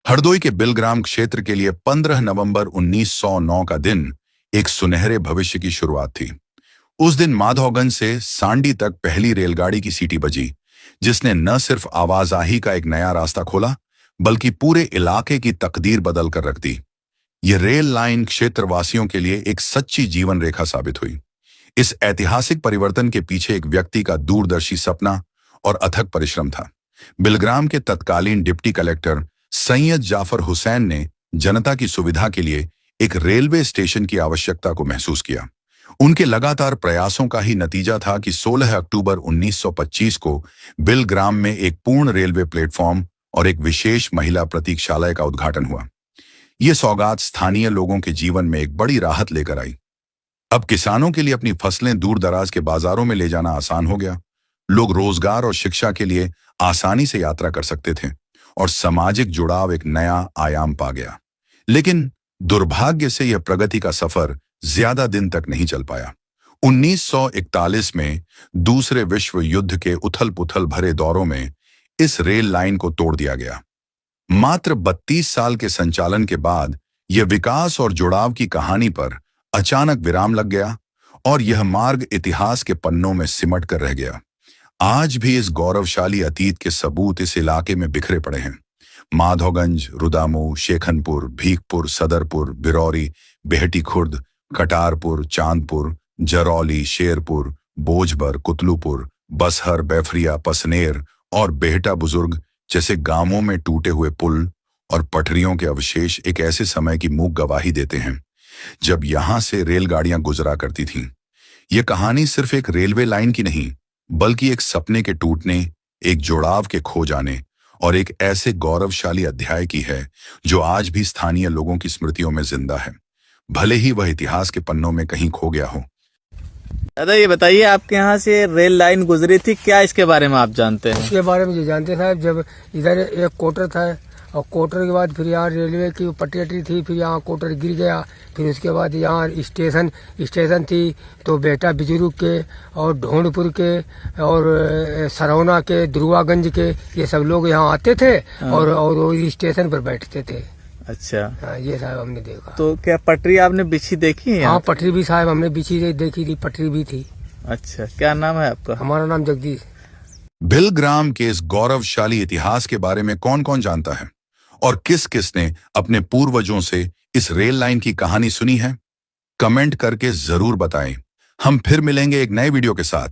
हरदोई के बिलग्राम क्षेत्र के लिए 15 नवंबर 1909 का दिन एक सुनहरे भविष्य की शुरुआत थी। उस दिन माधवगंज से सांडी तक पहली रेलगाड़ी की सीटी बजी, जिसने न सिर्फ आवाजाही का एक नया रास्ता खोला, बल्कि पूरे इलाके की तकदीर बदल कर रख दी। यह रेल लाइन क्षेत्रवासियों के लिए एक सच्ची जीवन रेखा साबित हुई। इस ऐतिहासिक परिवर्तन के पीछे एक व्यक्ति का दूरदर्शी सपना और अथक परिश्रम था। बिलग्राम के तत्कालीन डिप्टी कलेक्टर सैयद जाफर हुसैन ने जनता की सुविधा के लिए एक रेलवे स्टेशन की आवश्यकता को महसूस किया। उनके लगातार प्रयासों का ही नतीजा था कि 16 अक्टूबर 1925 को बिलग्राम में एक पूर्ण रेलवे प्लेटफॉर्म और एक विशेष महिला प्रतीक्षालय का उद्घाटन हुआ। यह सौगात स्थानीय लोगों के जीवन में एक बड़ी राहत लेकर आई। अब किसानों के लिए अपनी फसलें दूर दराज के बाजारों में ले जाना आसान हो गया। लोग रोजगार और शिक्षा के लिए आसानी से यात्रा कर सकते थे और सामाजिक जुड़ाव एक नया आयाम पा गया। लेकिन दुर्भाग्य से यह प्रगति का सफर ज्यादा दिन तक नहीं चल पाया। 1941 में दूसरे विश्व युद्ध के उथल-पुथल भरे दौरों में इस रेल लाइन को तोड़ दिया गया। मात्र 32 साल के संचालन के बाद यह विकास और जुड़ाव की कहानी पर अचानक विराम लग गया और यह मार्ग इतिहास के पन्नों में सिमट कर रह गया। आज भी इस गौरवशाली अतीत के सबूत इस इलाके में बिखरे पड़े हैं। माधोगंज, रुदामू, शेखनपुर, भीखपुर, सदरपुर, बिरौरी, बेहटी खुर्द, कटारपुर, चांदपुर, जरौली, शेरपुर, बोझबर, कुतलुपुर, बसहर, बैफरिया, पसनेर और बेहटा बुजुर्ग जैसे गांवों में टूटे हुए पुल और पटरियों के अवशेष एक ऐसे समय की मूक गवाही देते हैं जब यहां से रेलगाड़ियां गुजरा करती थीं। यह कहानी सिर्फ एक रेलवे लाइन की नहीं, बल्कि एक सपने के टूटने, एक जुड़ाव के खो जाने और एक ऐसे गौरवशाली अध्याय की है जो आज भी स्थानीय लोगों की स्मृतियों में जिंदा है, भले ही वह इतिहास के पन्नों में कहीं खो गया हो। दादा ये बताइए, आपके यहाँ से रेल लाइन गुजरी थी, क्या इसके बारे में आप जानते हैं? इसके बारे में जो जानते साहब, जब इधर एक कोटर था और कोटर के बाद फिर यहाँ रेलवे की पटरी थी, फिर यहाँ कोटर गिर गया, फिर उसके बाद यहाँ स्टेशन थी, तो बेटा बिजुर्ग के और ढोंडपुर के और सरौना के, दुर्वागंज के, ये सब लोग यहाँ आते थे और स्टेशन पर बैठते थे। अच्छा, हाँ, ये साहब हमने देखा। तो क्या पटरी आपने बिछी देखी है? हाँ, पटरी भी साहब हमने बिछी देखी थी, पटरी भी थी। अच्छा, क्या नाम है आपका? हमारा नाम जगदीश। बिलग्राम के इस गौरवशाली इतिहास के बारे में कौन कौन जानता है और किस किस ने अपने पूर्वजों से इस रेल लाइन की कहानी सुनी है? कमेंट करके जरूर बताएं। हम फिर मिलेंगे एक नए वीडियो के साथ।